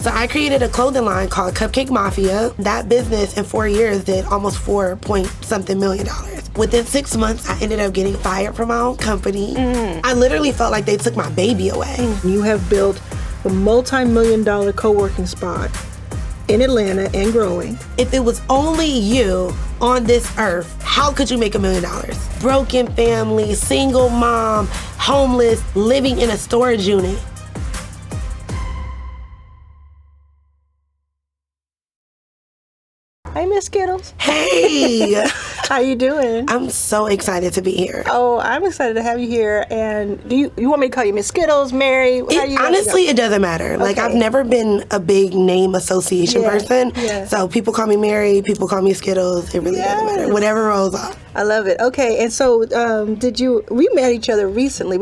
So I created a clothing line called Cupcake Mafia. That business in 4 years did almost $4-point-something million. Within 6 months, I ended up getting fired from my own company. I literally felt like they took my baby away. You have built a multi-million-dollar co-working spot in Atlanta and growing. If it was only you on this earth, how could you make $1 million? Broken family, single mom, homeless, living in a storage unit. Hey, Miss Skittles. Hey! How you doing? I'm so excited to be here. Oh, I'm excited to have you here. And do you want me to call you Miss Skittles, Mary? Honestly, it doesn't matter. Like, I've never been a big name association person. Yeah. So people call me Mary, people call me Skittles. It really doesn't matter. Whatever rolls off. I love it. Okay, and so we met each other recently.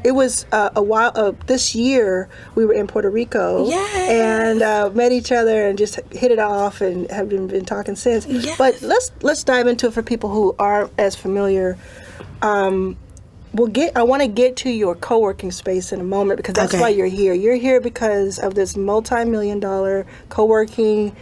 It was a while, this year we were in Puerto Rico. Yes. And met each other and just hit it off and have been talking since. Yes. But let's dive into it for people who aren't as familiar. I want to get to your co-working space in a moment because that's why you're here. You're here because of this multi-million-dollar co-working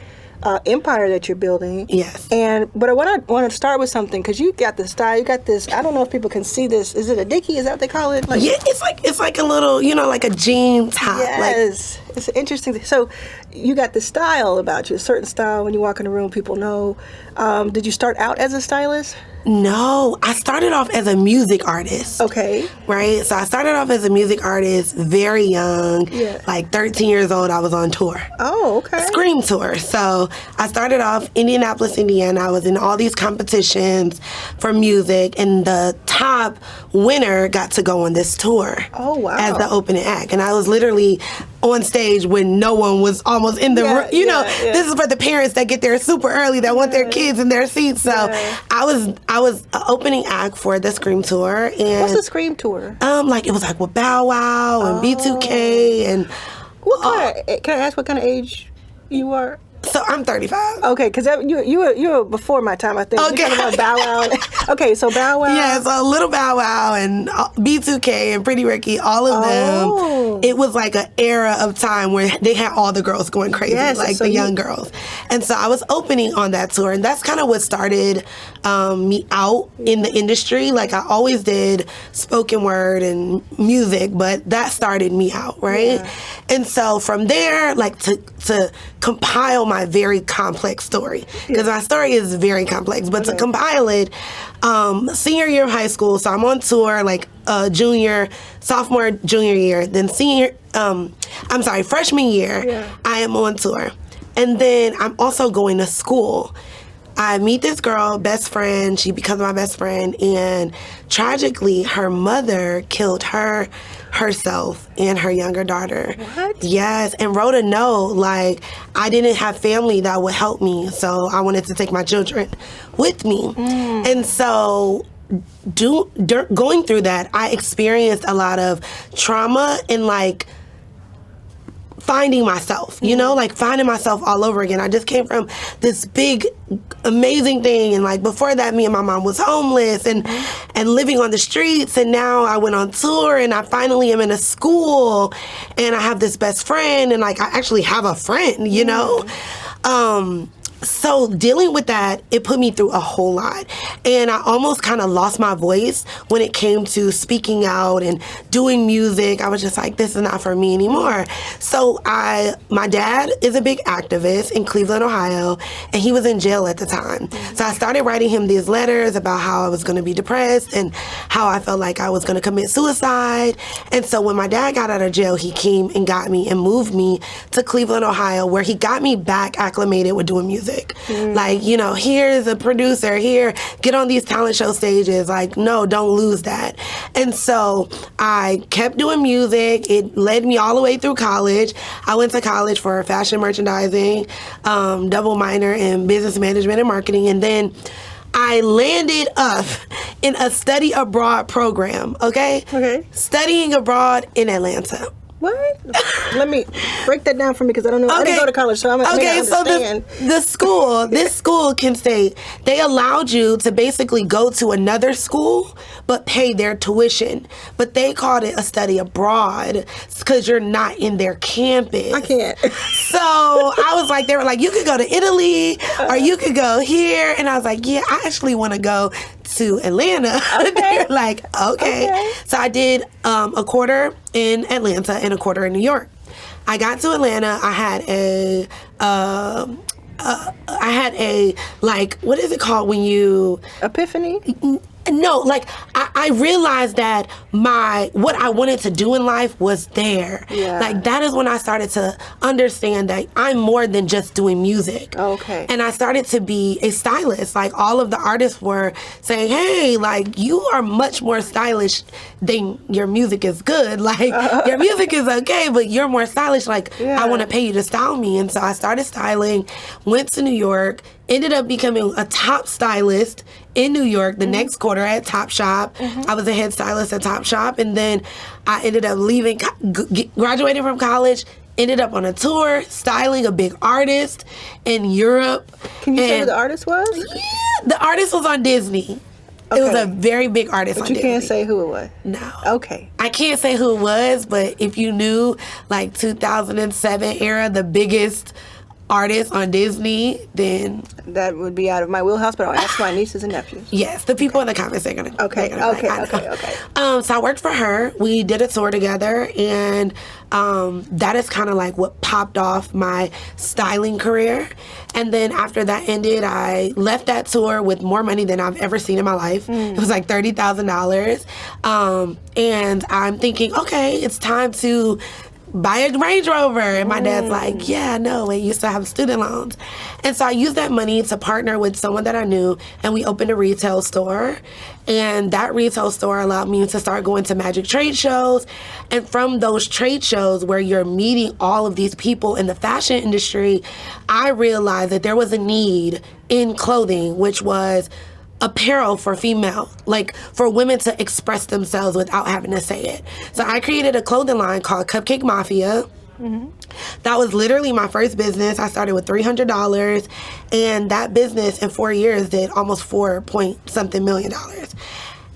empire that you're building. Yes. But I want to start with something because you got the style. You got this. I don't know if people can see this. Is it a dickie? Is that what they call it? Yeah, it's like a little, like a jean top. Yes. It's interesting. So you got the style about you, a certain style. When you walk in the room, people know. Did you start out as a stylist? No, I started off as a music artist. Okay. Right? So I started off as a music artist very young. Yeah. Like 13 years old, I was on tour. Oh, okay. Scream tour. So I started off Indianapolis, Indiana. I was in all these competitions for music, and the top winner got to go on this tour. Oh, wow. As the opening act. And I was literally on stage when no one was almost in the room. This is for the parents that get there super early that want their kids in their seats. So I was an opening act for the Scream tour. And what's the Scream tour? It was like with Bow Wow and B2K and can I ask what kind of age you are? So I'm 35. Okay, because you were before my time, I think. Okay. You're talking about Bow Wow. Okay, so Bow Wow. Yeah, so Little Bow Wow and B2K and Pretty Ricky, all of them. It was like an era of time where they had all the girls going crazy, the young girls. And so I was opening on that tour, and that's kind of what started me out in the industry. Like, I always did spoken word and music, but that started me out, right? Yeah. And so from there, to compile my very complex story, because my story is very complex, but to compile it, senior year of high school, so I'm on tour sophomore, junior year, then freshman year, I am on tour. And then I'm also going to school. I meet this girl, best friend, she becomes my best friend, and tragically, her mother killed herself and her younger daughter. What? Yes, and wrote a note, I didn't have family that would help me, so I wanted to take my children with me. And so going through that, I experienced a lot of trauma and finding myself, finding myself all over again. I just came from this big, amazing thing. And before that, me and my mom was homeless and living on the streets. And now I went on tour and I finally am in a school and I have this best friend and I actually have a friend, So dealing with that, it put me through a whole lot. And I almost kind of lost my voice when it came to speaking out and doing music. I was just like, this is not for me anymore. So my dad is a big activist in Cleveland, Ohio, and he was in jail at the time. So I started writing him these letters about how I was going to be depressed and how I felt like I was going to commit suicide. And so when my dad got out of jail, he came and got me and moved me to Cleveland, Ohio, where he got me back acclimated with doing music. Here's a producer, here, get on these talent show stages. No, don't lose that. And so I kept doing music. It led me all the way through college. I went to college for fashion merchandising, double minor in business management and marketing. And then I landed up in a study abroad program, okay? Okay. Studying abroad in Atlanta. What? Let me break that down for me because I don't know. I didn't go to college, so I may not understand. So this school can say they allowed you to basically go to another school but pay their tuition. But they called it a study abroad because you're not in their campus. I can't. So I was like, they were like, you could go to Italy or you could go here. And I was like, yeah, I actually want to go to Atlanta. Okay. They're like, okay. So I did a quarter in Atlanta and a quarter in New York. I got to Atlanta. I had a like, what is it called when you Epiphany? No, like I realized that what I wanted to do in life was there. Yeah. Like that is when I started to understand that I'm more than just doing music. Okay. And I started to be a stylist. Like all of the artists were saying, hey, like you are much more stylish than your music is good. Like your music is okay, but you're more stylish. Like I want to pay you to style me. And so I started styling, went to New York, ended up becoming a top stylist in New York the next quarter at Topshop. I was a head stylist at Topshop, and then I ended up leaving, graduating from college, ended up on a tour styling a big artist in Europe. Can you say who the artist was? Yeah, the artist was on Disney. Okay. It was a very big artist But on you Disney. can't say who it was? No. Okay. I can't say who it was, but if you knew, like, 2007 era, the biggest artist on Disney, then That would be out of my wheelhouse, but I'll ask my nieces and nephews. yes, the people in the comments are gonna. Okay, they're gonna be like, okay. I know. So I worked for her. We did a tour together, and that is kind of like what popped off my styling career. And then after that ended, I left that tour with more money than I've ever seen in my life. It was like $30,000, and I'm thinking, okay, it's time to buy a Range Rover. And my dad's like, yeah, no, and you still have student loans. And so I used that money to partner with someone that I knew, and we opened a retail store. And that retail store allowed me to start going to magic trade shows. And from those trade shows where you're meeting all of these people in the fashion industry, I realized that there was a need in clothing, which was apparel for female, like for women to express themselves without having to say it. So I created a clothing line called Cupcake Mafia. That was literally my first business. I started with $300, and that business in 4 years did almost $4-point-something million.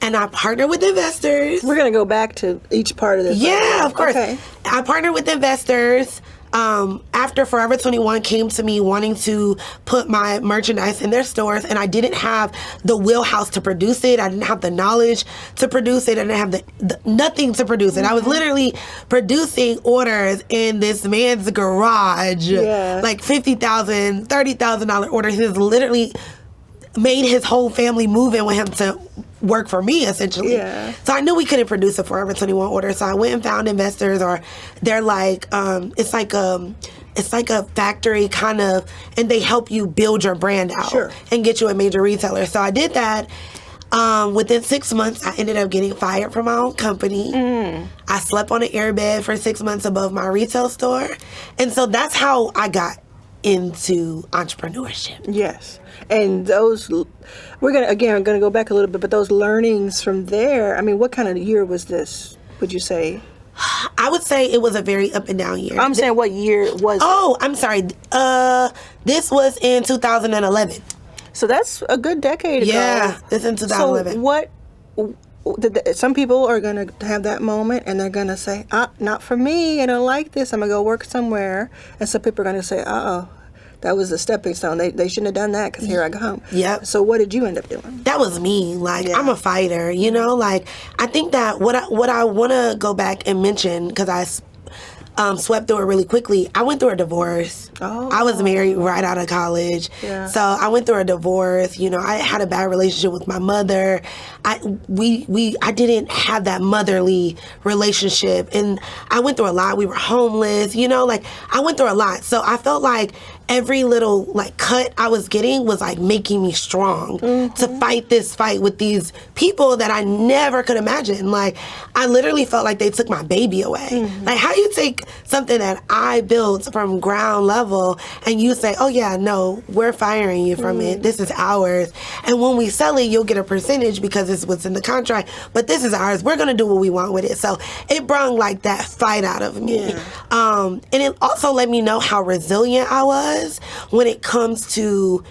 And I partnered with investors. We're going to go back to each part of this. Yeah, of course. Okay. I partnered with investors. After Forever 21 came to me wanting to put my merchandise in their stores, and I didn't have the wheelhouse to produce it. I didn't have the knowledge to produce it. I didn't have the nothing to produce it. I was literally producing orders in this man's garage, like $50,000, $30,000 orders. He was literally made his whole family move in with him to work for me, essentially. Yeah. So I knew we couldn't produce a Forever 21 order. So I went and found investors, or they're like, it's like a factory kind of, and they help you build your brand out and get you a major retailer. So I did that. Within 6 months, I ended up getting fired from my own company. I slept on an airbed for 6 months above my retail store. And so that's how I got into entrepreneurship. Yes. And those, we're going to go back a little bit, but those learnings from there, I mean, what kind of year was this, would you say? I would say it was a very up and down year. I'm saying what year was it? Oh, I'm sorry. This was in 2011. So that's a good decade ago. Yeah, it's in 2011. So what, some people are going to have that moment and they're going to say, not for me, I don't like this, I'm going to go work somewhere. And some people are going to say, that was a stepping stone. They shouldn't have done that because here I come. Yep. So what did you end up doing? That was me. Like, I'm a fighter, you know? Like, I think that what I want to go back and mention, because I swept through it really quickly, I went through a divorce. I was married right out of college. Yeah. So I went through a divorce. You know, I had a bad relationship with my mother. I didn't have that motherly relationship. And I went through a lot. We were homeless, you know, like I went through a lot. So I felt like every little like cut I was getting was like making me strong to fight this fight with these people that I never could imagine. Like, I literally felt like they took my baby away. Like, how you take something that I built from ground level and you say, oh yeah, no, we're firing you from it. This is ours. And when we sell it, you'll get a percentage because it's what's in the contract. But this is ours. We're going to do what we want with it. So it brought like that fight out of me. And it also let me know how resilient I was when it comes to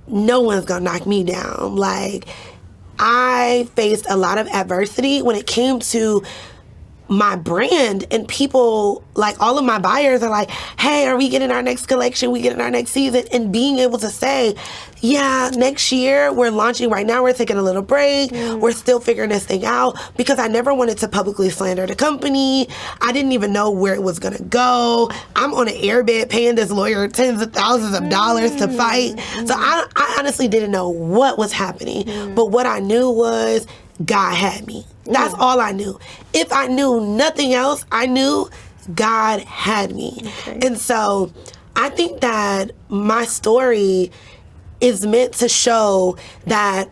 no one's gonna knock me down. Like, I faced a lot of adversity when it came to my brand, and people, like all of my buyers are like, hey, are we getting our next collection? We getting our next season? And being able to say, yeah, next year we're launching. Right now we're taking a little break. We're still figuring this thing out, because I never wanted to publicly slander the company. I didn't even know where it was going to go. I'm on an airbed paying this lawyer tens of thousands of dollars to fight. So I honestly didn't know what was happening. But what I knew was God had me. That's all I knew. If I knew nothing else, I knew God had me. And so I think that my story is meant to show that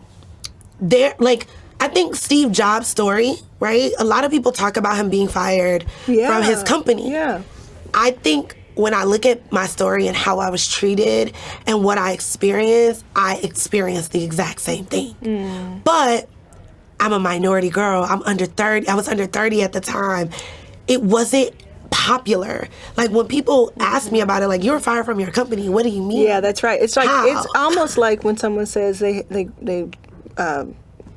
I think Steve Jobs' story, right? A lot of people talk about him being fired from his company. I think when I look at my story and how I was treated and what I experienced the exact same thing. But I'm a minority girl. I'm under 30. I was under 30 at the time. It wasn't popular. Like, when people ask me about it, like, you were fired from your company, what do you mean? Yeah, that's right. It's like, it's almost like when someone says they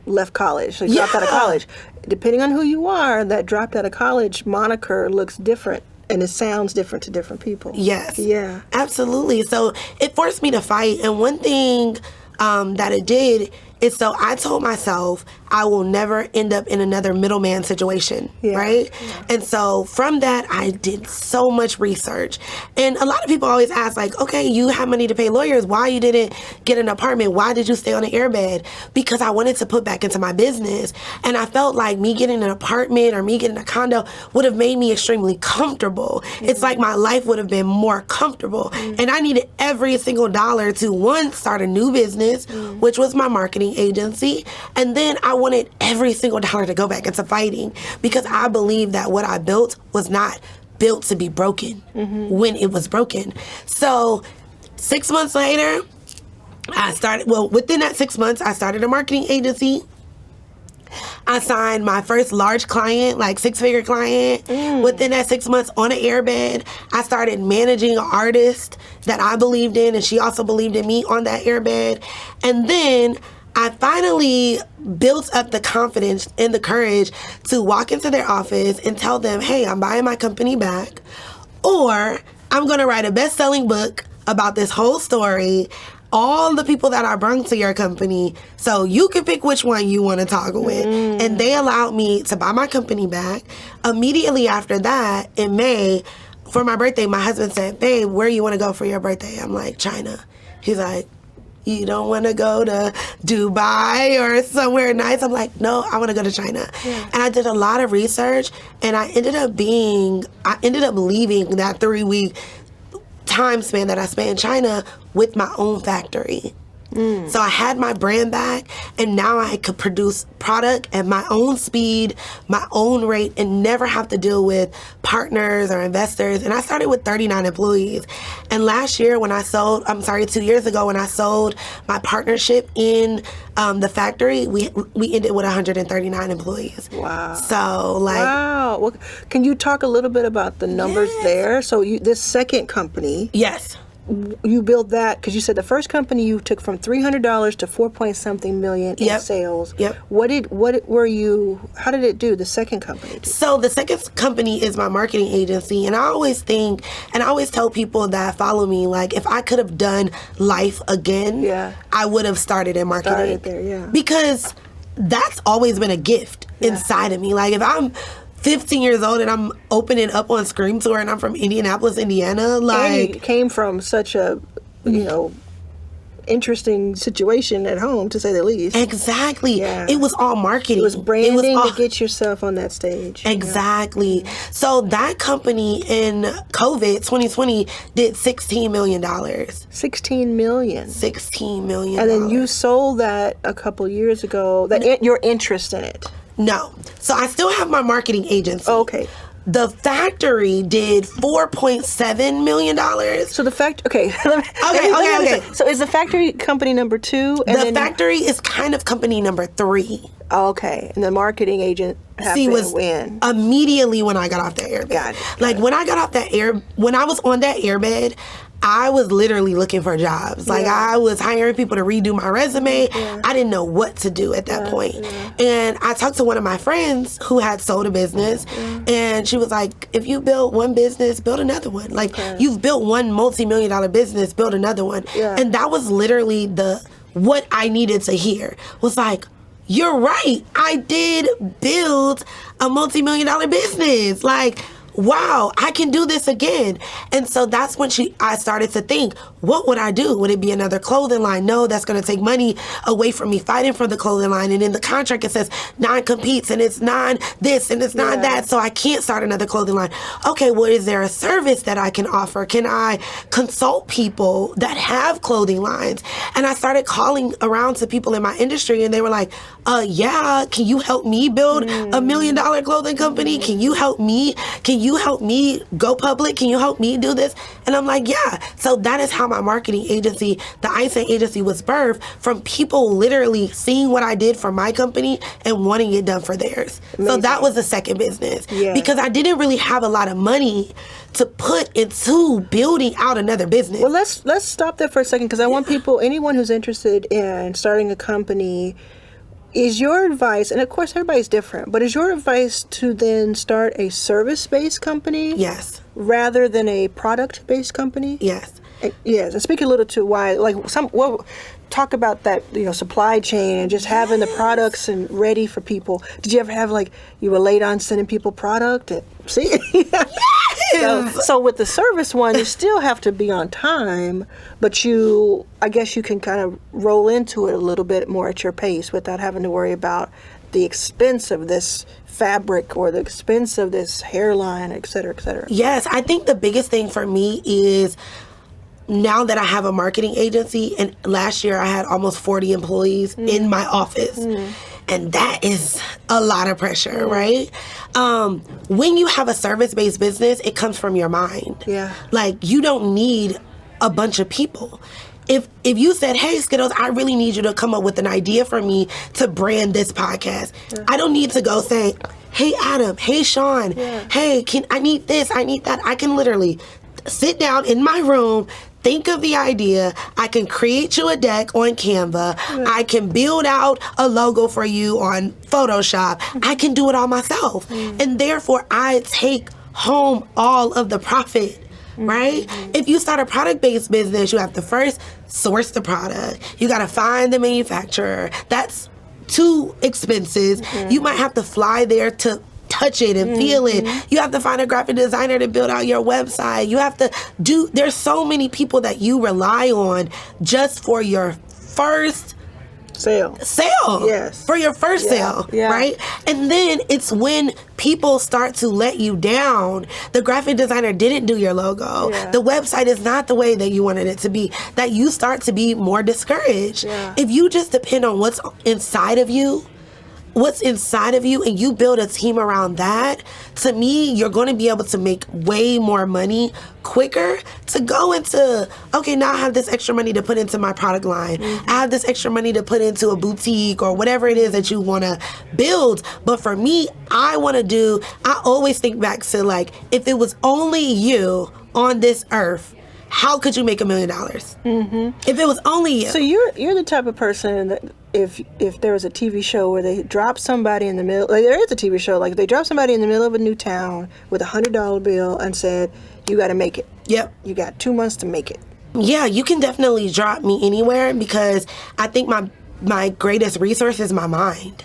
left college, they dropped out of college. Depending on who you are, that dropped out of college moniker looks different. And it sounds different to different people. Yes. Yeah. Absolutely. So it forced me to fight. And one thing that it did is, so I told myself I will never end up in another middleman situation, right? And so from that, I did so much research. And a lot of people always ask, like, okay, you have money to pay lawyers. Why you didn't get an apartment? Why did you stay on an airbed? Because I wanted to put back into my business. And I felt like me getting an apartment or me getting a condo would have made me extremely comfortable. It's like my life would have been more comfortable. And I needed every single dollar to, one, start a new business, which was my marketing agency. And then I wanted every single dollar to go back into fighting, because I believe that what I built was not built to be broken when it was broken. So 6 months later, within that 6 months, I started a marketing agency. I signed my first large client, like six-figure client. Within that 6 months, on an airbed, I started managing an artist that I believed in, and she also believed in me on that airbed. And then I finally built up the confidence and the courage to walk into their office and tell them, hey, I'm buying my company back, or I'm going to write a best-selling book about this whole story, all the people that I brought to your company, so you can pick which one you want to toggle with. And they allowed me to buy my company back. Immediately after that, in May, for my birthday, my husband said, babe, where you want to go for your birthday? I'm like, China. He's like, you don't want to go to Dubai or somewhere nice? I'm like, no, I want to go to China. And I did a lot of research, and I ended up leaving that 3-week time span that I spent in China with my own factory. So I had my brand back, and now I could produce product at my own speed, my own rate, and never have to deal with partners or investors. And I started with 39 employees. And last year when 2 years ago when I sold my partnership in the factory, we ended with 139 employees. Wow. So wow. Well, can you talk a little bit about the numbers there? So this second company. Yes. You built that because you said the first company you took from $300 to 4-point-something million in sales. How did it do, the second company? So the second company is my marketing agency, and I always tell people that follow me, like, if I could have done life again, I would have started in marketing. Because that's always been a gift inside of me. Like, if I'm 15 years old and I'm opening up on Scream Tour and I'm from Indianapolis, Indiana. Like, and you came from such a, interesting situation at home, to say the least. Exactly. Yeah. It was all marketing. It was branding all, to get yourself on that stage. Exactly. Yeah. So that company in COVID 2020 did $16 million. $16 million. $16 million. And then you sold that a couple years ago. Your interest in it. No. So I still have my marketing agency. Oh, okay. The factory did $4.7 million. So the okay. Okay. So is the factory company number 2? And the factory is kind of company number 3. Okay. And the marketing agent happened to win. Immediately when I got off that airbed. Got it. Like when I got off that when I was on that airbed, I was literally looking for jobs. Like I was hiring people to redo my resume. Yeah. I didn't know what to do at that point. Yeah. And I talked to one of my friends who had sold a business, and she was like, if you build one business, build another one. Like you've built one multi-million-dollar business, build another one. Yeah. And that was literally what I needed to hear. Was like, you're right. I did build a multi-million-dollar business. Like, wow, I can do this again. And so that's when I started to think, what would I do? Would it be another clothing line? No, that's going to take money away from me fighting for the clothing line. And in the contract, it says non-competes, and it's non-this, and it's non-that. So I can't start another clothing line. Okay, well, is there a service that I can offer? Can I consult people that have clothing lines? And I started calling around to people in my industry, and they were like, yeah, can you help me build $1 million clothing company? Can you help me? Can you help me go public? Can you help me do this? And I'm like, yeah. So that is how my marketing agency, the Einstein Agency, was birthed, from people literally seeing what I did for my company and wanting it done for theirs. Amazing. So that was the second business. Yeah. Because I didn't really have a lot of money to put into building out another business. Well, let's stop there for a second, because I want anyone who's interested in starting a company, is your advice, and of course everybody's different, but is your advice to then start a service-based company? Yes. Rather than a product-based company? Yes. Yes, and speak a little to why, like talk about that, supply chain and just having the products and ready for people. Did you ever have you were late on sending people product? See? So with the service one, you still have to be on time, but I guess you can kind of roll into it a little bit more at your pace without having to worry about the expense of this fabric or the expense of this hairline, et cetera, et cetera. Yes, I think the biggest thing for me is, now that I have a marketing agency, and last year I had almost 40 employees in my office, and that is a lot of pressure, right? When you have a service-based business, it comes from your mind. Yeah. Like, you don't need a bunch of people. If you said, hey, Skittles, I really need you to come up with an idea for me to brand this podcast, I don't need to go say, hey, Adam, hey, Sean, hey, I need this, I need that. I can literally sit down in my room, think of the idea. I can create you a deck on Canva. I can build out a logo for you on Photoshop. I can do it all myself. And therefore, I take home all of the profit, right? If you start a product-based business, you have to first source the product. You got to find the manufacturer. That's 2 expenses. You might have to fly there to touch it and feel it. You have to find a graphic designer to build out your website. You have to there's so many people that you rely on just for your first sale. Yes. For your first sale, right? And then it's when people start to let you down. The graphic designer didn't do your logo. The website is not the way that you wanted it to be. That you start to be more discouraged. If you just depend on what's inside of you, and you build a team around that, to me, you're going to be able to make way more money quicker to go into, okay, now I have this extra money to put into my product line. I have this extra money to put into a boutique or whatever it is that you want to build. But for me, I always think back to, if it was only you on this earth, how could you make $1 million? If it was only you. So you're the type of person that if there was a TV show where they drop somebody in the middle, there is a TV show, they drop somebody in the middle of a new town with a $100 bill and said, you got to make it. Yep. You got 2 months to make it. Yeah, you can definitely drop me anywhere, because I think my greatest resource is my mind.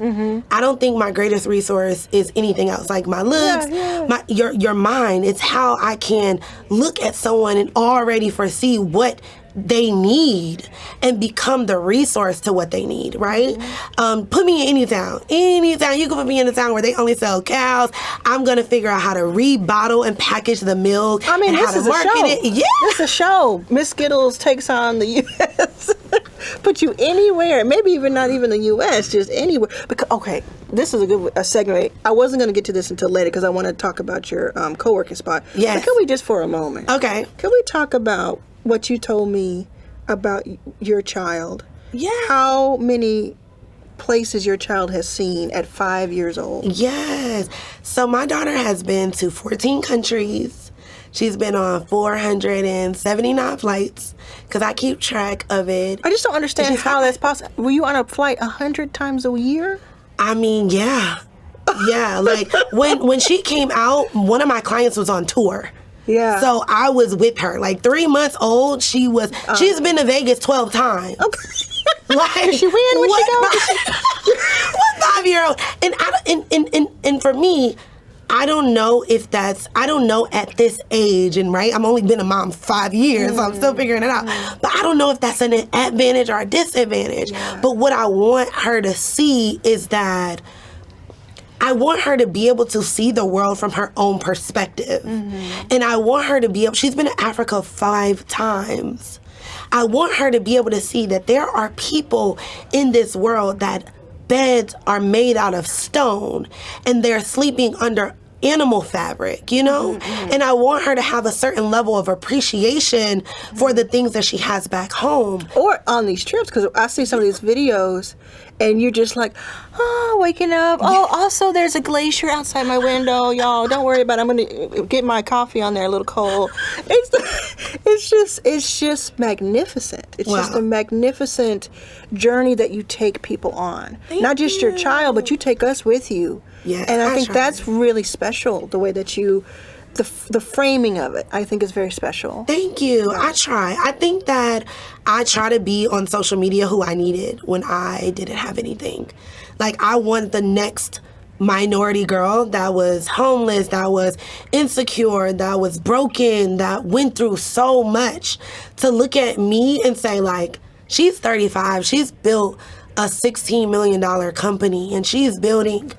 I don't think my greatest resource is anything else. Like my looks, your mind. It's how I can look at someone and already foresee what they need and become the resource to what they need, right? Put me in any town. You can put me in a town where they only sell cows. I'm going to figure out how to rebottle and package the milk. I mean, and this how is to a show. market it. Yeah. This is a show. Miss Skittles takes on the U.S. Put you anywhere, maybe even not even the U.S., just anywhere. Because, okay, this is a good segue. I wasn't going to get to this until later because I want to talk about your co-working spot. Yes. But can we just for a moment? Okay. Can we talk about what you told me about your child? Yeah. How many places your child has seen at 5 years old? Yes. So my daughter has been to 14 countries. She's been on 479 flights because I keep track of it. I just don't understand how that's possible. Were you on a flight 100 times a year? I mean, yeah. Yeah. Like when she came out, one of my clients was on tour. Yeah. So I was with her. Like 3 months old, she's been to Vegas 12 times. Okay. Like, did she win when she go? What 5-year-old? And for me, I don't know at this age, and right, I'm only been a mom 5 years, so I'm still figuring it out. But I don't know if that's an advantage or a disadvantage. Yeah. But what I want her to see is that I want her to be able to see the world from her own perspective. And I want her to be able, she's been to Africa 5 times. I want her to be able to see that there are people in this world that beds are made out of stone and they're sleeping under animal fabric, you know? And I want her to have a certain level of appreciation for the things that she has back home. Or on these trips, because I see some of these videos and you're just like, oh, waking up. Oh, also there's a glacier outside my window, y'all. Don't worry about it. I'm going to get my coffee on there a little cold. It's just magnificent. It's just a magnificent journey that you take people on. Not just your child, but you take us with you. Yeah, and I think that's really special, the way that you, the framing of it, I think is very special. Thank you. I try. I think that I try to be on social media who I needed when I didn't have anything. Like, I want the next minority girl that was homeless, that was insecure, that was broken, that went through so much to look at me and say, like, she's 35. She's built a $16 million company and she's building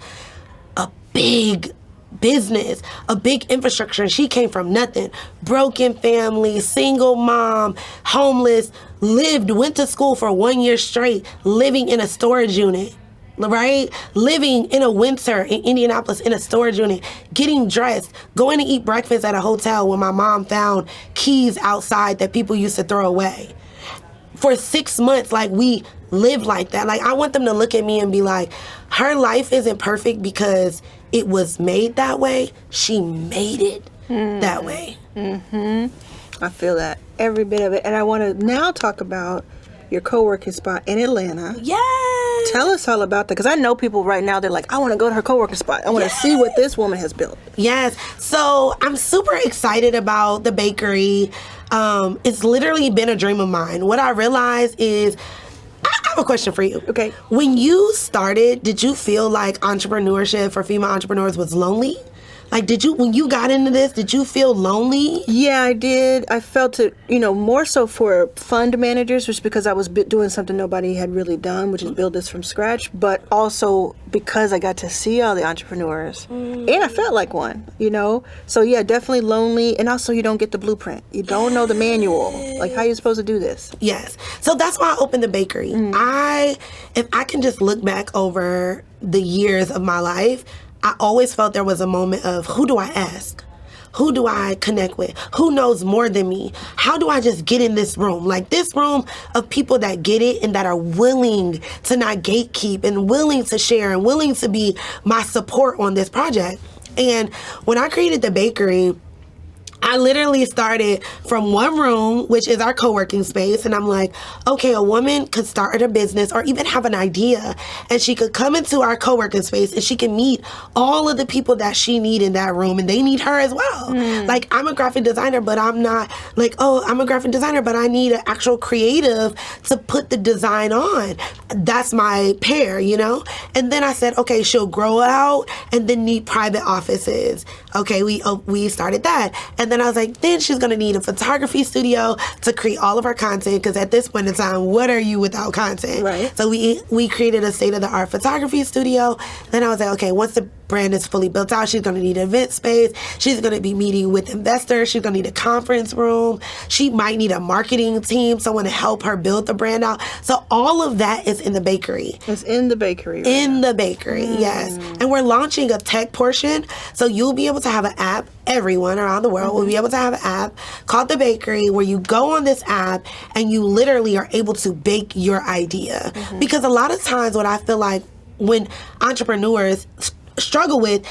a big business, a big infrastructure. And she came from nothing. Broken family, single mom, homeless, went to school for 1 year straight, living in a storage unit, right? Living in a winter in Indianapolis in a storage unit, getting dressed, going to eat breakfast at a hotel when my mom found keys outside that people used to throw away. For 6 months, like, we lived like that. Like, I want them to look at me and be like, her life isn't perfect because it was made that way. She made it that way. I feel that, every bit of it. And I want to now talk about your co-working spot in Atlanta. Yes. Tell us all about that, because I know people right now, they're like, I want to go to her co-working spot. I want to see what this woman has built. Yes. So I'm super excited about the bakery. It's literally been a dream of mine. What I realized is, I have a question for you. Okay. When you started, did you feel like entrepreneurship for female entrepreneurs was lonely? Like, when you got into this, did you feel lonely? Yeah, I did. I felt it, more so for fund managers, just because I was doing something nobody had really done, which is build this from scratch, but also because I got to see all the entrepreneurs. And I felt like one, So yeah, definitely lonely. And also you don't get the blueprint. You don't know the manual. Like, how are you supposed to do this? Yes. So that's why I opened the bakery. If I can just look back over the years of my life, I always felt there was a moment of, who do I ask? Who do I connect with? Who knows more than me? How do I just get in this room? Like, this room of people that get it and that are willing to not gatekeep and willing to share and willing to be my support on this project. And when I created the bakery, I literally started from one room, which is our co-working space, and I'm like, okay, a woman could start a business or even have an idea, and she could come into our co-working space and she can meet all of the people that she need in that room, and they need her as well. Like, I'm a graphic designer, but I'm not like, oh, I'm a graphic designer, but I need an actual creative to put the design on. That's my pair, you know? And then I said, okay, she'll grow out and then need private offices. Okay, we started that. And then I was like, then she's going to need a photography studio to create all of her content, because at this point in time, what are you without content? Right. So we created a state-of-the-art photography studio. Then I was like, okay, once the brand is fully built out, she's going to need an event space. She's going to be meeting with investors. She's going to need a conference room. She might need a marketing team, someone to help her build the brand out. So all of that is in the bakery. It's in the bakery. The bakery, yes. And we're launching a tech portion. So you'll be able to have an app. Everyone around the world will be able to have an app called The Bakery, where you go on this app and you literally are able to bake your idea. Because a lot of times what I feel like when entrepreneurs struggle with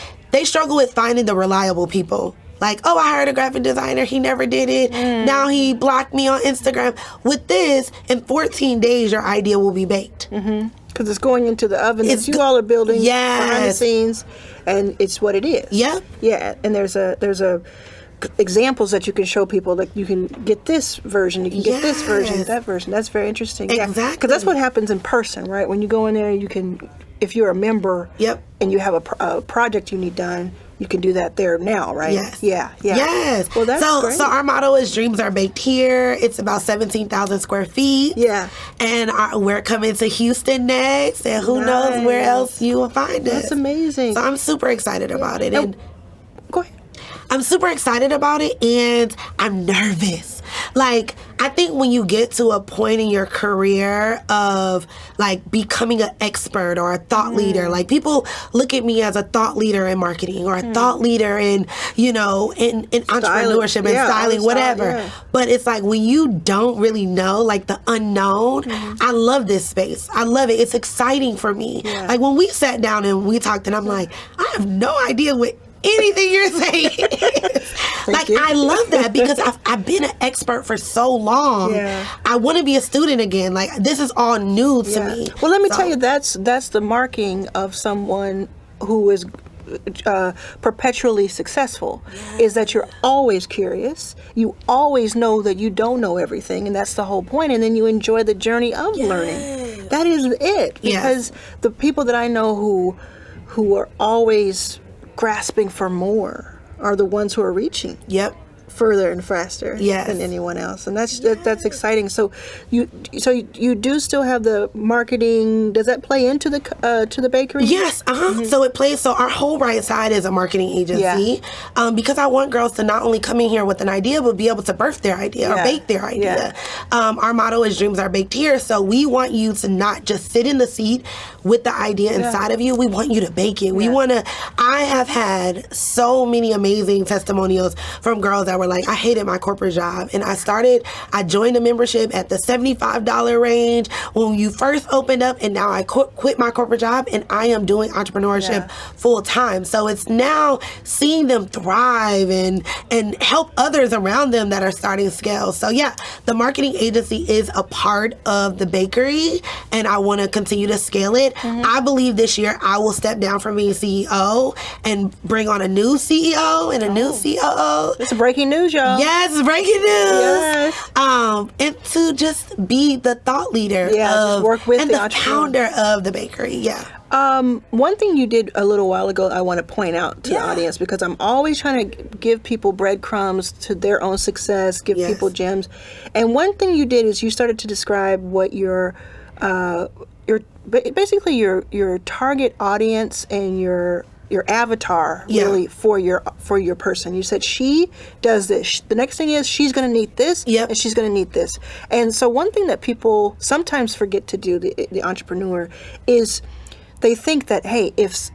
finding the reliable people. Like, oh, I hired a graphic designer. He never did it. Now he blocked me on Instagram. With this, in 14 days, your idea will be baked. Because it's going into the oven that you all are building behind the scenes, and it's what it is. Yep. Yeah, and there's a examples that you can show people. Like, you can get this version, you can get this version, that version. That's very interesting. Exactly. Because that's what happens in person, right? When you go in there, you can, if you're a member and you have a project you need done, you can do that there now, right? Yes. Yeah. Yes. Well, that's great. So our motto is dreams are baked here. It's about 17,000 square feet. Yeah. And we're coming to Houston next, and who knows where else you will find us. That's amazing. So I'm super excited about it. And go ahead. I'm super excited about it, and I'm nervous. Like, I think when you get to a point in your career of like becoming an expert or a thought leader, like people look at me as a thought leader in marketing or a thought leader in, you know, in entrepreneurship and styling, whatever. But it's like when you don't really know, like the unknown, I love this space. I love it. It's exciting for me. Like when we sat down and we talked, and I'm like, I have no idea what anything you're saying. Like, I love that because I've been an expert for so long. I want to be a student again. Like, this is all new to me. Well, let me tell you, that's the marking of someone who is perpetually successful, is that you're always curious. You always know that you don't know everything, and that's the whole point. And then you enjoy the journey of learning. That is it. Because the people that I know who are always grasping for more are the ones who are reaching further and faster than anyone else, and that's exciting. So you do still have the marketing. Does that play into the bakery? Yes. So it plays. So our whole right side is a marketing agency, because I want girls to not only come in here with an idea, but be able to birth their idea or bake their idea. Our motto is dreams are baked here. So we want you to not just sit in the seat with the idea inside of you. We want you to bake it. We want to. I have had so many amazing testimonials from girls that were like, I hated my corporate job, and I joined a membership at the $75 range when you first opened up, and now I quit my corporate job and I am doing entrepreneurship full time. So it's now seeing them thrive and help others around them that are starting scale. So the marketing agency is a part of the bakery, and I want to continue to scale it. I believe this year I will step down from being CEO and bring on a new CEO and a new COO. It's breaking news, y'all. Yes, it's breaking news. Yes. And to just be the thought leader just work with and the founder of the bakery. One thing you did a little while ago, I want to point out to the audience, because I'm always trying to give people breadcrumbs to their own success, give people gems. And one thing you did is you started to describe what your basically your target audience and your avatar really for your person. You said she does this. The next thing is she's going to need this, and she's going to need this. And so one thing that people sometimes forget to do, the entrepreneur, is they think that, hey, if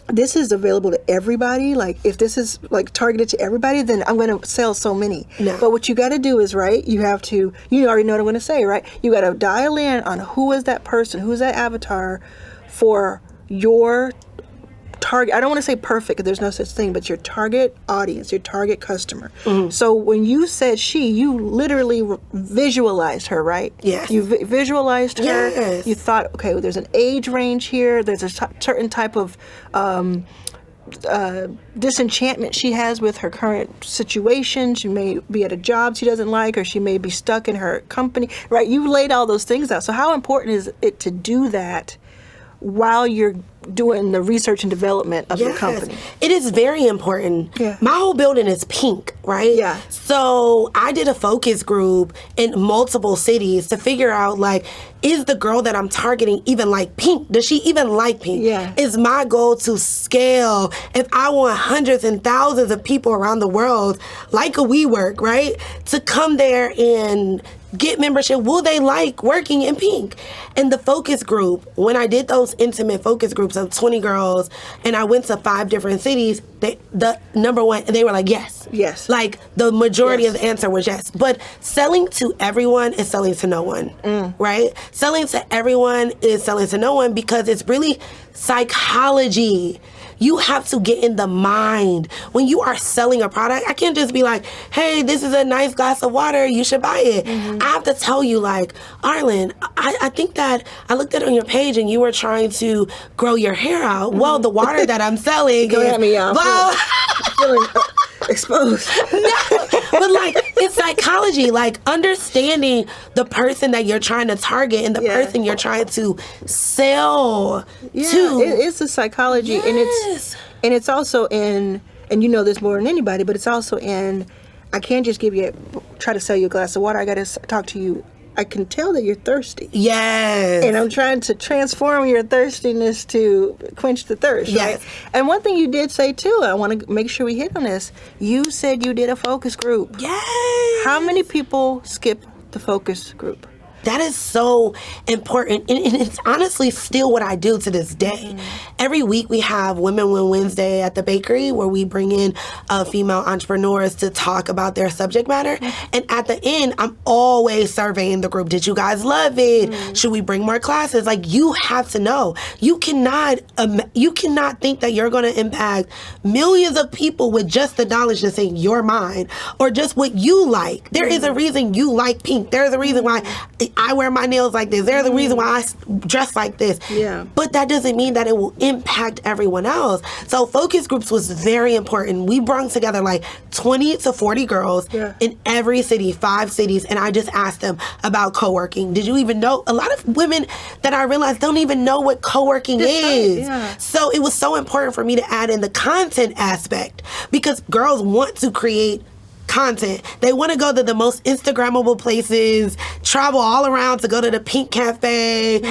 this is available to everybody, like if this is like targeted to everybody, then I'm going to sell so many. No. But what you got to do is, you have to, you already know what I'm going to say, right? You got to dial in on who is that person, who is that avatar for your target, I don't want to say perfect, 'cause there's no such thing, but your target audience, your target customer. So when you said she, you literally visualized her, right? Yes. You visualized her. Yes. You thought, okay, well, there's an age range here. There's a certain type of disenchantment she has with her current situation. She may be at a job she doesn't like, or she may be stuck in her company, right? You laid all those things out. So how important is it to do that while you're doing the research and development of your company? It is very important. Yeah. My whole building is pink, right? Yeah. So I did a focus group in multiple cities to figure out, like, is the girl that I'm targeting even like pink? Does she even like pink? Yeah. Is my goal to scale? If I want hundreds and thousands of people around the world, like a WeWork, right, to come there and get membership, will they like working in pink? And the focus group, when I did those intimate focus groups of 20 girls and I went to 5 different cities, the number one, they were like, yes. Yes. Like the majority of the answer was yes. But selling to everyone is selling to no one, right? Selling to everyone is selling to no one because it's really psychology. You have to get in the mind. When you are selling a product, I can't just be like, hey, this is a nice glass of water, you should buy it. I have to tell you, like, Arlan, I think that I looked at it on your page and you were trying to grow your hair out. Well, the water that I'm selling Go at me, y'all. well, Feeling exposed. but like, it's psychology, like understanding the person that you're trying to target and the person you're trying to sell to. It's a psychology, and it's also in, and you know this more than anybody, but it's also in, I can't just try to sell you a glass of water. I got to talk to you. I can tell that you're thirsty. Yes. And I'm trying to transform your thirstiness to quench the thirst, right? And one thing you did say too, I want to make sure we hit on this. You said you did a focus group. Yes. How many people skip the focus group? That is so important. And it's honestly still what I do to this day. Every week we have Women Win Wednesday at the bakery where we bring in female entrepreneurs to talk about their subject matter. And at the end, I'm always surveying the group. Did you guys love it? Should we bring more classes? Like, you have to know. You cannot think that you're going to impact millions of people with just the knowledge that's in your mind or just what you like. There is a reason you like pink. There's a reason why I wear my nails like this. There's a reason why I dress like this. Yeah. But that doesn't mean that it will impact everyone else. So focus groups was very important. We brought together like 20 to 40 girls in every city, 5 cities, and I just asked them about co-working. Did you even know? A lot of women that I realized don't even know what co-working is. Yeah. So it was so important for me to add in the content aspect because girls want to create content. They want to go to the most Instagrammable places, travel all around to go to the pink cafe.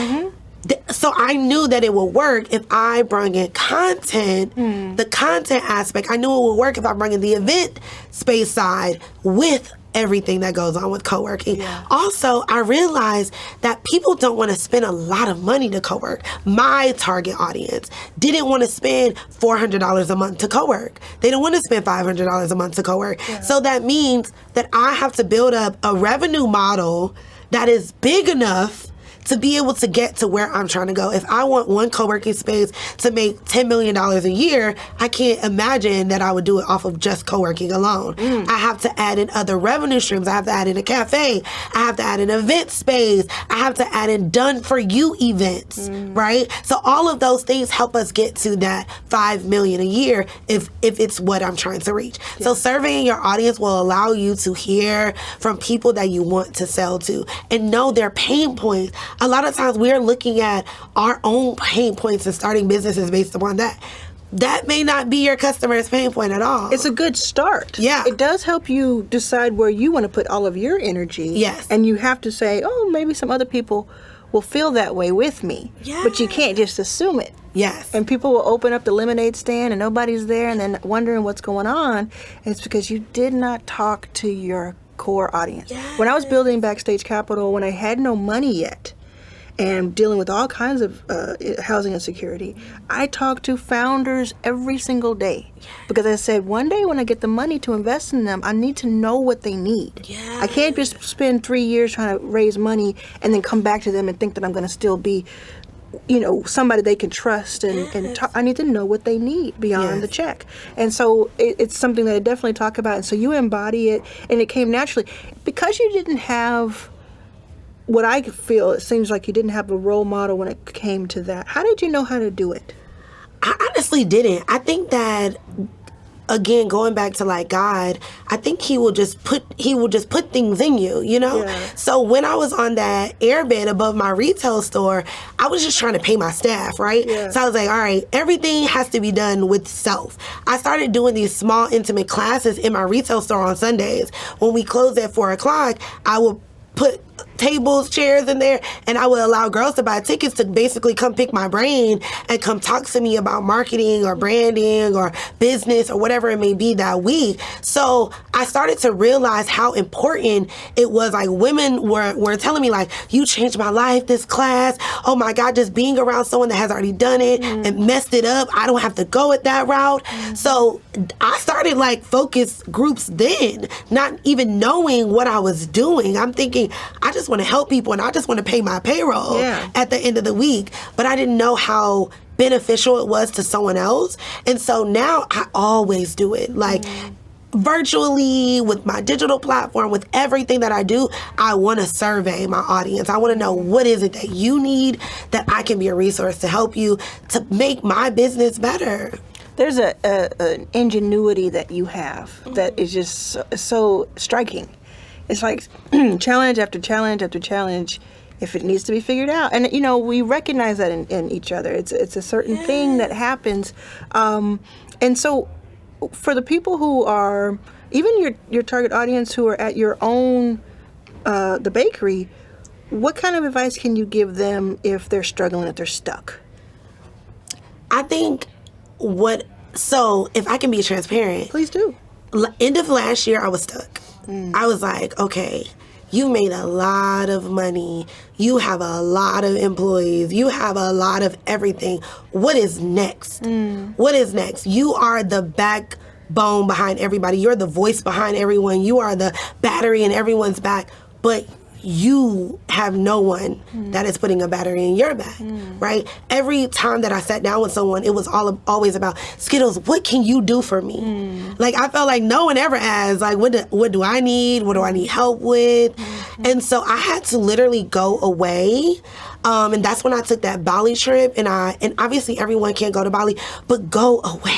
So I knew that it would work if I brought in content, the content aspect. I knew it would work if I brought in the event space side with everything that goes on with co-working. Also, I realized that people don't want to spend a lot of money to co-work. My target audience didn't want to spend $400 a month to co-work. They don't want to spend $500 a month to co-work. So that means that I have to build up a revenue model that is big enough to be able to get to where I'm trying to go. If I want one co-working space to make $10 million a year, I can't imagine that I would do it off of just co-working alone. I have to add in other revenue streams. I have to add in a cafe. I have to add in event space. I have to add in done for you events, right? So all of those things help us get to that $5 million a year if it's what I'm trying to reach. So surveying your audience will allow you to hear from people that you want to sell to and know their pain points. A lot of times we're looking at our own pain points and starting businesses based upon that. That may not be your customer's pain point at all. It's a good start. Yeah. It does help you decide where you want to put all of your energy. Yes. And you have to say, oh, maybe some other people will feel that way with me. But you can't just assume it. Yes. And people will open up the lemonade stand and nobody's there and then wondering what's going on. And it's because you did not talk to your core audience. When I was building Backstage Capital, when I had no money yet, and dealing with all kinds of housing insecurity, I talked to founders every single day because I said, one day when I get the money to invest in them, I need to know what they need. I can't just spend 3 years trying to raise money and then come back to them and think that I'm going to still be somebody they can trust and I need to know what they need beyond the check. And so it's something that I definitely talk about. And so you embody it, and it came naturally. Because you didn't have what I feel, it seems like you didn't have a role model when it came to that. How did you know how to do it? I honestly didn't. I think that, again, going back to like God, I think he will just put things in you, Yeah. So when I was on that airbed above my retail store, I was just trying to pay my staff, right? Yeah. So I was like, all right, everything has to be done with self. I started doing these small intimate classes in my retail store on Sundays. When we closed at 4:00, I would put tables, chairs in there, and I would allow girls to buy tickets to basically come pick my brain and come talk to me about marketing or branding or business or whatever it may be that week. So I started to realize how important it was. Like, women were telling me, like, you changed my life, this class. Oh my God, just being around someone that has already done it and messed it up. I don't have to go at that route. So I started like focus groups then, not even knowing what I was doing. I'm thinking, I just want to help people and I just want to pay my payroll at the end of the week. But I didn't know how beneficial it was to someone else. And so now I always do it. Like, virtually, with my digital platform, with everything that I do, I want to survey my audience. I want to know, what is it that you need that I can be a resource to help you to make my business better. There's an ingenuity that you have that is just so striking. It's like challenge after challenge after challenge, if it needs to be figured out. And, we recognize that in each other. It's a certain thing that happens. And so for the people who are, even your target audience who are at your own, the bakery, what kind of advice can you give them if they're struggling, if they're stuck? I think so if I can be transparent. Please do. End of last year, I was stuck. I was like, okay, you made a lot of money. You have a lot of employees. You have a lot of everything. What is next? What is next? You are the backbone behind everybody. You're the voice behind everyone. You are the battery in everyone's back. But you have no one that is putting a battery in your back, right? Every time that I sat down with someone, it was always about, Skittles, what can you do for me? Like, I felt like no one ever asked, like, what do I need? What do I need help with? And so I had to literally go away. And that's when I took that Bali trip. And obviously everyone can't go to Bali, but go away.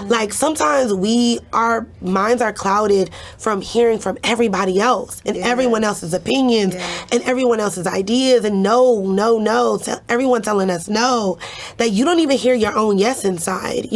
Like, sometimes our minds are clouded from hearing from everybody else and everyone else's opinions and everyone else's ideas and everyone telling us no, that you don't even hear your own yes inside,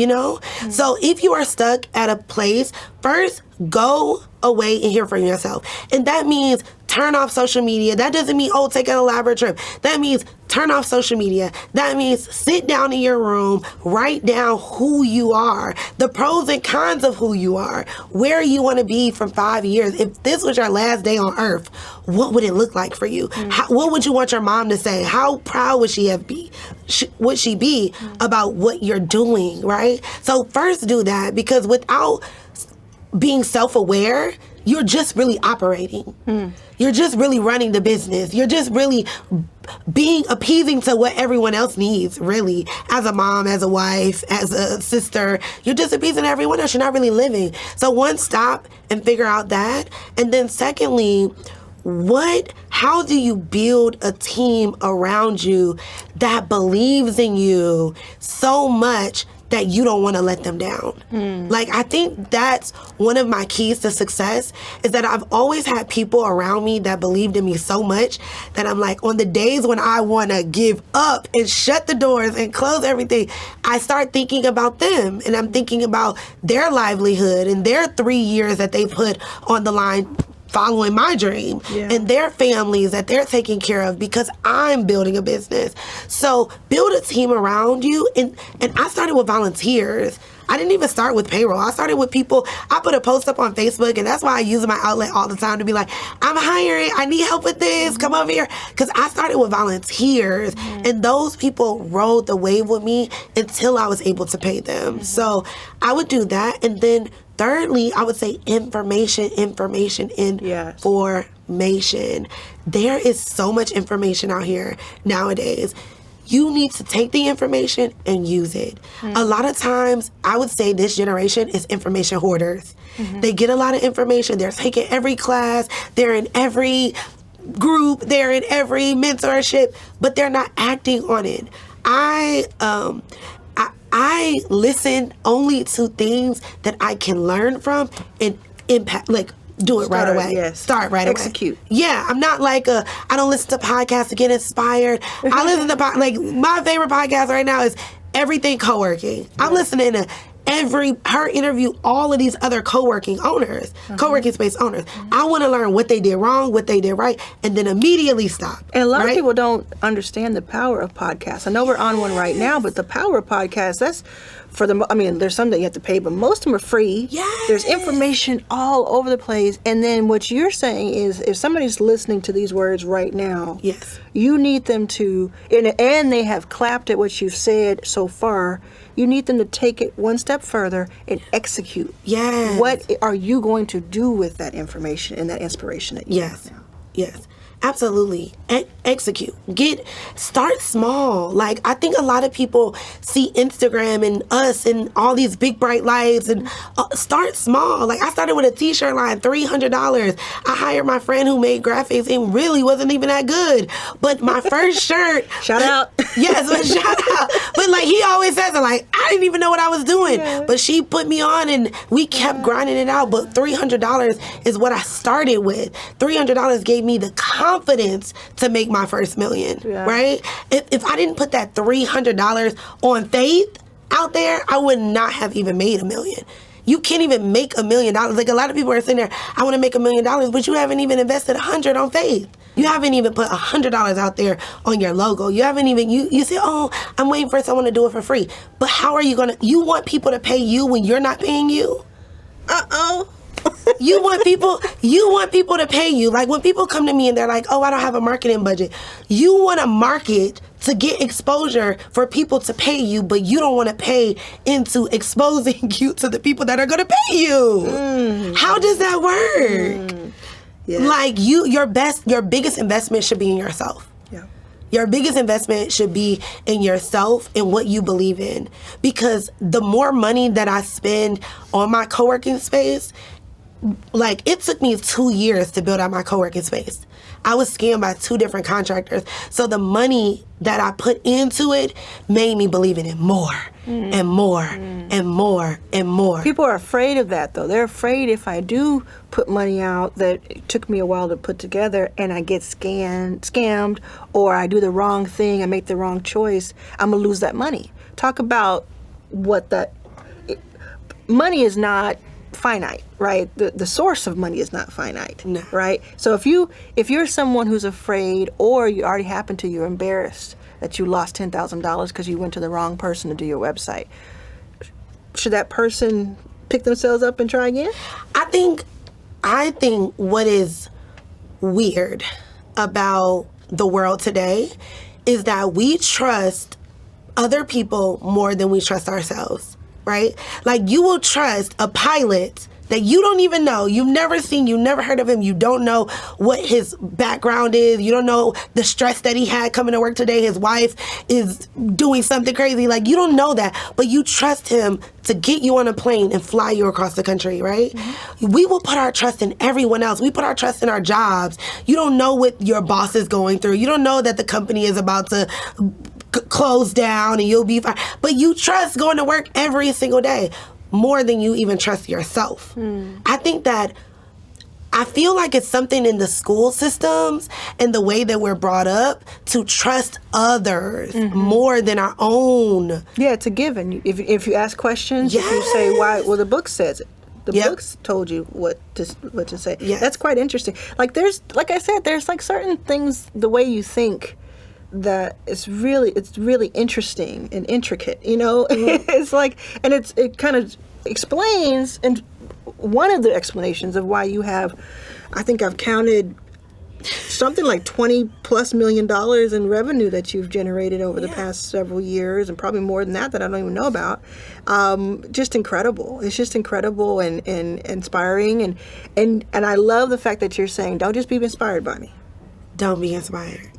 So if you are stuck at a place, first go away and hear from yourself. And that means turn off social media. That doesn't mean, take an elaborate trip. That means turn off social media. That means sit down in your room, write down who you are, the pros and cons of who you are, where you want to be from 5 years. If this was your last day on earth, what would it look like for you? What would you want your mom to say? How proud would she be about what you're doing, right? So first do that, because without being self-aware, you're just really operating. You're just really running the business. You're just really being appeasing to what everyone else needs, really. As a mom, as a wife, as a sister, you're just appeasing everyone else. You're not really living. So one, stop and figure out that. And then secondly, how do you build a team around you that believes in you so much that you don't want to let them down? Like, I think that's one of my keys to success, is that I've always had people around me that believed in me so much that I'm like, on the days when I want to give up and shut the doors and close everything, I start thinking about them, and I'm thinking about their livelihood and their 3 years that they put on the line following my dream, and their families that they're taking care of because I'm building a business. So build a team around you. And I started with volunteers. I didn't even start with payroll. I started with people. I put a post up on Facebook, and that's why I use my outlet all the time to be like, I'm hiring. I need help with this. Come over here. Because I started with volunteers, and those people rode the wave with me until I was able to pay them. So I would do that. And then thirdly, I would say information. There is so much information out here nowadays. You need to take the information and use it. A lot of times, I would say this generation is information hoarders. They get a lot of information. They're taking every class. They're in every group. They're in every mentorship, but they're not acting on it. I listen only to things that I can learn from and impact, like do it right away. Yes. Start right away. Execute. Yeah, I'm not like I don't listen to podcasts to get inspired. I listen to like my favorite podcast right now is Everything Co-working. I'm listening to her interview all of these other co-working owners, co-working space owners. I want to learn what they did wrong, what they did right, and then immediately stop. And a lot of people don't understand the power of podcasts. I know we're on one right now, but the power of podcasts, that's for the, I mean, there's some that you have to pay, but most of them are free. Yes. There's information all over the place. And then what you're saying is if somebody's listening to these words right now, Yes. you need them to, and they have clapped at what you've said so far, you need them to take it one step further and execute. Yes. What are you going to do with that information and that inspiration that you have now? Yes. Absolutely. Execute. Start small. Like, I think a lot of people see Instagram and us and all these big bright lights and start small. Like, I started with a t-shirt line, $300. I hired my friend who made graphics and really wasn't even that good. But my first shirt. Shout out. Yes, but shout out. But like, he always says it, like, I didn't even know what I was doing. Yeah. But she put me on and we kept grinding it out. But $300 is what I started with. $300 gave me the confidence to make my first million, right? If I didn't put that $300 on faith out there, I would not have even made $1 million. You can't even make $1 million. Like, a lot of people are sitting there, I want to make $1 million, but you haven't even invested $100 on faith. You haven't even put $100 out there on your logo. You haven't even, you say, oh, I'm waiting for someone to do it for free. But how are you you want people to pay you when you're not paying you? Uh-oh. You want people to pay you. Like, when people come to me and they're like, oh, I don't have a marketing budget. You want to market to get exposure for people to pay you, but you don't want to pay into exposing you to the people that are going to pay you. How does that work? Yeah. Like, your biggest investment should be in yourself. Yeah. Your biggest investment should be in yourself and what you believe in. Because the more money that I spend on my co-working space, like, it took me 2 years to build out my co-working space. I was scammed by 2 different contractors. So the money that I put into it made me believe in it more and more and more and more. People are afraid of that, though. They're afraid if I do put money out that it took me a while to put together and I get scammed or I do the wrong thing, I make the wrong choice, I'm going to lose that money. Talk about what money is not finite, right? The source of money is not finite, No. right? So if you're someone who's afraid, or you already happened to, you're embarrassed that you lost $10,000 because you went to the wrong person to do your website, should that person pick themselves up and try again? I think what is weird about the world today is that we trust other people more than we trust ourselves. Right? Like, you will trust a pilot that you don't even know. You've never seen, you've never heard of him. You don't know what his background is. You don't know the stress that he had coming to work today. His wife is doing something crazy. Like, you don't know that, but you trust him to get you on a plane and fly you across the country, right? Mm-hmm. We will put our trust in everyone else. We put our trust in our jobs. You don't know what your boss is going through. You don't know that the company is about to close down and you'll be fine. But you trust going to work every single day more than you even trust yourself. I feel like it's something in the school systems and the way that we're brought up to trust others more than our own. Yeah, it's a given. If you ask questions, if you say why, well, the book says it. The books told you what to say. Yes. That's quite interesting. Like, I said, there's like certain things, the way you think, that it's really interesting and intricate, you know. It's like, and it kind of explains, and one of the explanations of why you have, I think I've counted something like $20+ million in revenue that you've generated over the past several years, and probably more than that I don't even know about. Just incredible. It's just incredible and inspiring, and I love the fact that you're saying, don't just be inspired by me. Don't be inspired.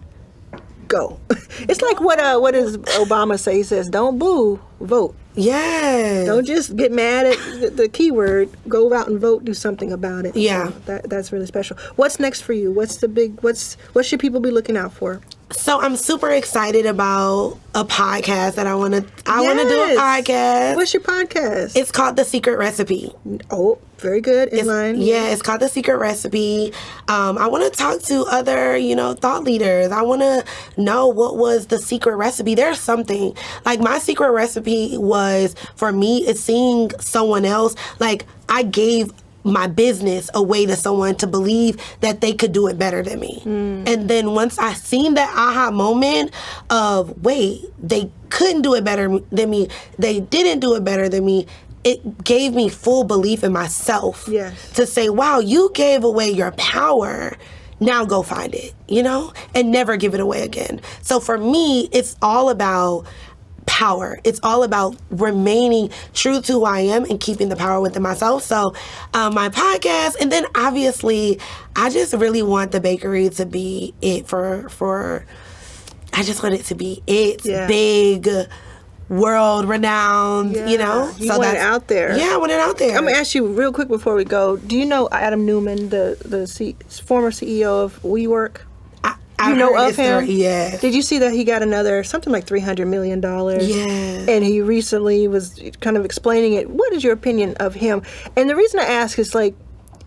go. It's like what does Obama say? He says, don't boo, vote. Yes. Don't just get mad at the keyword. Go out and vote. Do something about it. Yeah. So that's really special. What's next for you? What should people be looking out for? So I'm super excited about a podcast that I want to do a podcast. What's your podcast? It's called The Secret Recipe. Oh, very good. In line. Yeah, it's called The Secret Recipe. I want to talk to other, thought leaders. I want to know what was the secret recipe. There's something. Like, my secret recipe was, for me, is seeing someone else. Like, I gave my business away to someone to believe that they could do it better than me. And then once I seen that aha moment of, wait, they couldn't do it better than me, they didn't do it better than me, it gave me full belief in myself to say, wow, you gave away your power. Now go find it, and never give it away again. So for me, it's all about power. It's all about remaining true to who I am and keeping the power within myself. So my podcast, and then obviously I just really want the bakery to be it I just want it to be big, world renowned, You want it out there. Yeah, I want it out there. I'm going to ask you real quick before we go. Do you know Adam Newman, the former CEO of WeWork? I know of him? Yes. Did you see that he got something like $300 million? Yeah. And he recently was kind of explaining it. What is your opinion of him? And the reason I ask is I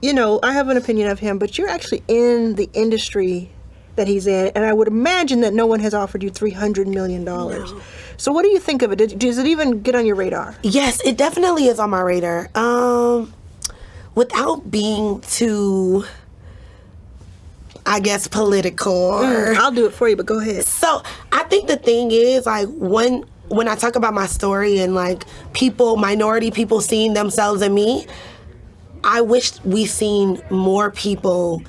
have an opinion of him, but you're actually in the industry that he's in, and I would imagine that no one has offered you $300 million. No. So what do you think of it? Does it even get on your radar? Yes, it definitely is on my radar. Without being too, I guess, political. I'll do it for you, but go ahead. So I think the thing is, when I talk about my story and minority people seeing themselves in me, I wish we seen more people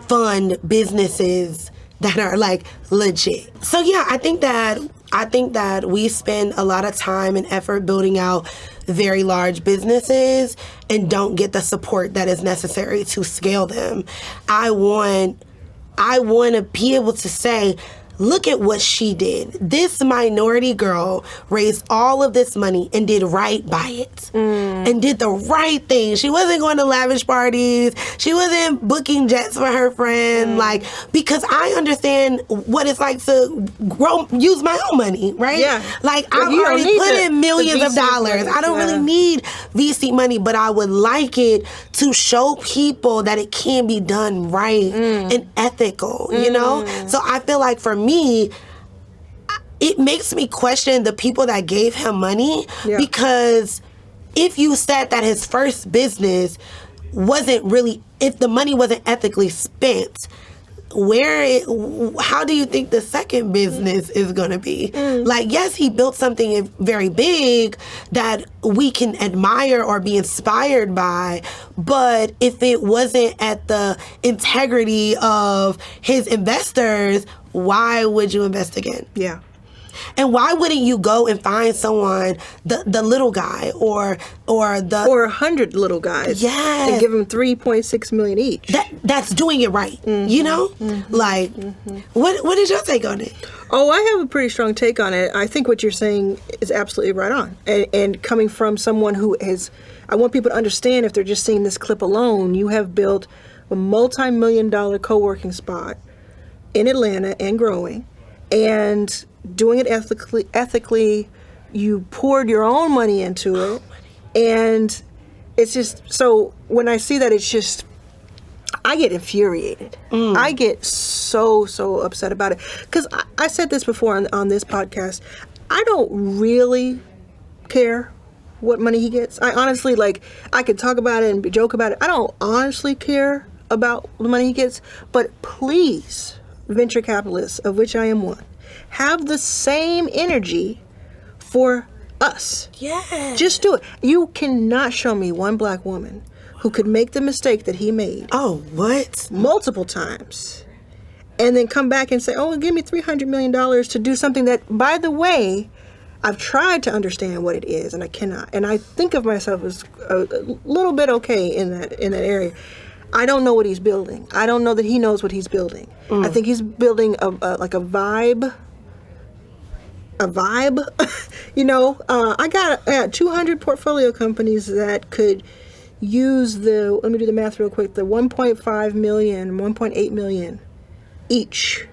fund businesses that are legit. So yeah, I think that we spend a lot of time and effort building out very large businesses and don't get the support that is necessary to scale them. I want to be able to say, look at what she did. This minority girl raised all of this money and did right by it. And did the right thing. She wasn't going to lavish parties. She wasn't booking jets for her friend. Because I understand what it's like to use my own money, right? Yeah. I've already put in millions of dollars. I don't really need VC money, but I would like it to show people that it can be done right and ethical, So I feel like for me, it makes me question the people that gave him money because if you said that his first business if the money wasn't ethically spent, how do you think the second business is going to be? Yes, he built something very big that we can admire or be inspired by, but if it wasn't at the integrity of his investors, why would you invest again? Yeah. And why wouldn't you go and find someone, the little guy or 100 little guys, and give them $3.6 million each? That's doing it right, What is your take on it? Oh, I have a pretty strong take on it. I think what you're saying is absolutely right on, and coming from someone who has, I want people to understand, if they're just seeing this clip alone, you have built a multi-million-dollar co-working spot in Atlanta and growing, and doing it ethically. You poured your own money into it, and it's just, so when I see that, it's just, I get infuriated. I get so upset about it, because I said this before on this podcast. I don't really care what money he gets. I honestly, I could talk about it and joke about it. I don't honestly care about the money he gets, but please, venture capitalists, of which I am one, have the same energy for us. Yeah. Just do it. You cannot show me one black woman who could make the mistake that he made. Oh, what? Multiple times. And then come back and say, oh, give me $300 million to do something that, by the way, I've tried to understand what it is, and I cannot. And I think of myself as a little bit okay in that area. I don't know what he's building. I don't know that he knows what he's building. I think he's building a vibe. A vibe. I got 200 portfolio companies that could use let me do the math real quick, the 1.5 million, 1.8 million each,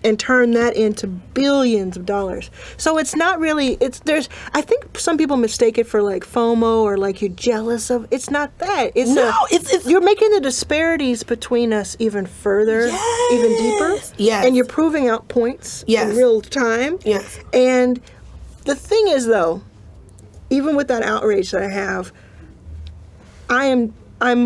and turn that into billions of dollars. So it's not really, I think some people mistake it for like FOMO or like you're jealous of, it's not that. It's you're making the disparities between us even further, even deeper. Yes. And you're proving out points in real time. Yes. And the thing is though, even with that outrage that I have, I'm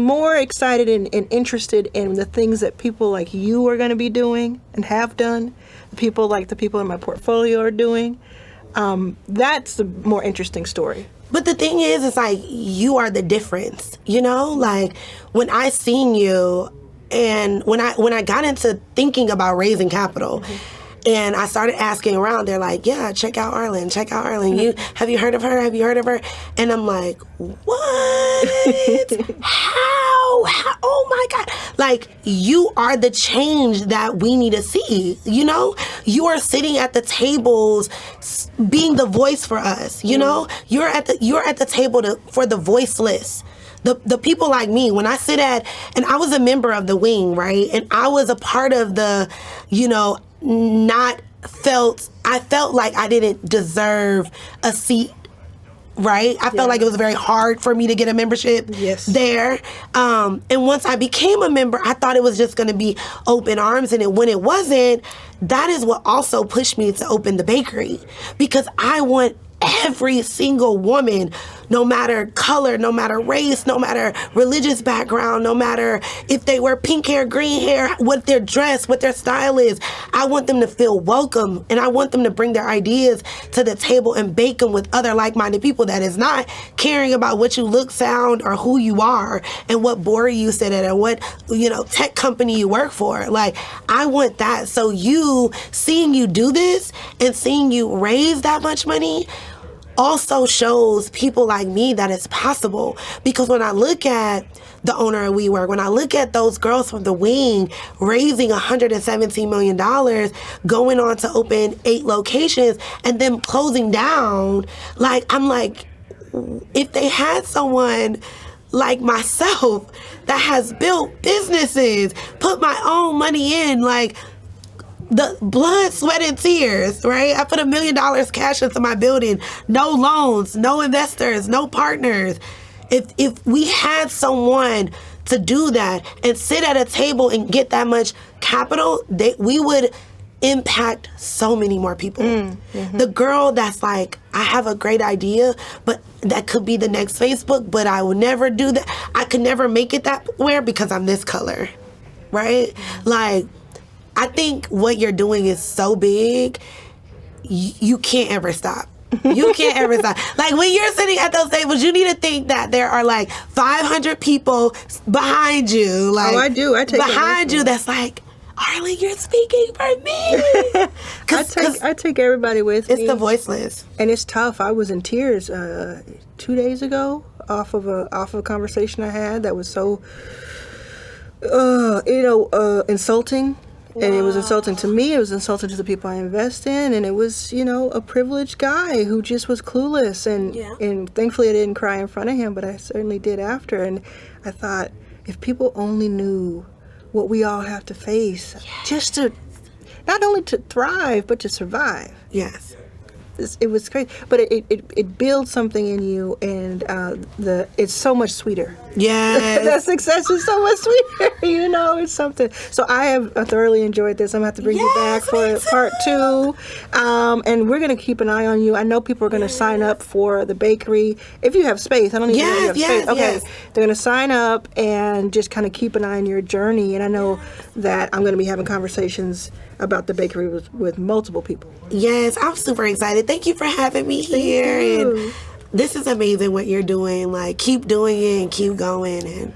more excited and interested in the things that people like you are going to be doing and have done. The people in my portfolio are doing. That's the more interesting story. But the thing is, it's like you are the difference. Like when I seen you, and when I got into thinking about raising capital. And I started asking around. They're like, yeah, check out Arlan. Check out Arlan. Have you heard of her? Have you heard of her? And I'm like, what? How? Oh my God. Like, you are the change that we need to see. You are sitting at the tables being the voice for us. You're at the table for the voiceless. The people like me, when I sit and I was a member of the wing, right? And I was a part of the, I felt like I didn't deserve a seat, right? I felt like it was very hard for me to get a membership there. And once I became a member, I thought it was just going to be open arms. And when it wasn't, that is what also pushed me to open the bakery, because I want every single woman, no matter color, no matter race, no matter religious background, no matter if they wear pink hair, green hair, what their dress, what their style is, I want them to feel welcome, and I want them to bring their ideas to the table and bake them with other like-minded people that is not caring about what you look, sound, or who you are, and what board you sit at, and what tech company you work for. Like, I want that. So seeing you do this and seeing you raise that much money also shows people like me that it's possible. Because when I look at the owner of WeWork, when I look at those girls from the wing raising $117 million, going on to open 8 locations, and then closing down, I'm like, if they had someone like myself that has built businesses, put my own money in, like, the blood, sweat, and tears, right? I put $1 million cash into my building, no loans, no investors, no partners. If we had someone to do that and sit at a table and get that much capital, we would impact so many more people. The girl that's like, I have a great idea, but that could be the next Facebook, but I would never do that. I could never make it that way because I'm this color, right? Like, I think what you're doing is so big, you can't ever stop. You can't ever stop. Like, when you're sitting at those tables, you need to think that there are like 500 people behind you. Like, I do. I take behind you that's like, Arlan, you're speaking for me. I take everybody with me. It's the voiceless. And it's tough. I was in tears 2 days ago off of a conversation I had that was so, insulting. And it was insulting to me. It was insulting to the people I invest in. And it was, a privileged guy who just was clueless. And thankfully I didn't cry in front of him, but I certainly did after. And I thought, if people only knew what we all have to face, just to, not only to thrive, but to survive. Yes. It was crazy, but it builds something in you, and it's so much sweeter. Yes. That success is so much sweeter. It's something. So I have thoroughly enjoyed this. I'm gonna have to bring you back for part 2, and we're gonna keep an eye on you. I know people are gonna sign up for the bakery if you have space. I don't even know if you have space. Okay, they're gonna sign up and just kind of keep an eye on your journey. And I know that I'm gonna be having conversations about the bakery with multiple people. Yes, I'm super excited. Thank you for having me here. Thank you. And this is amazing what you're doing. Like, keep doing it and keep going, and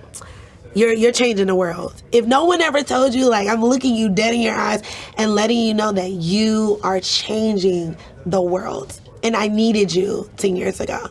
you're changing the world. If no one ever told you, like, I'm looking you dead in your eyes and letting you know that you are changing the world. And I needed you 10 years ago.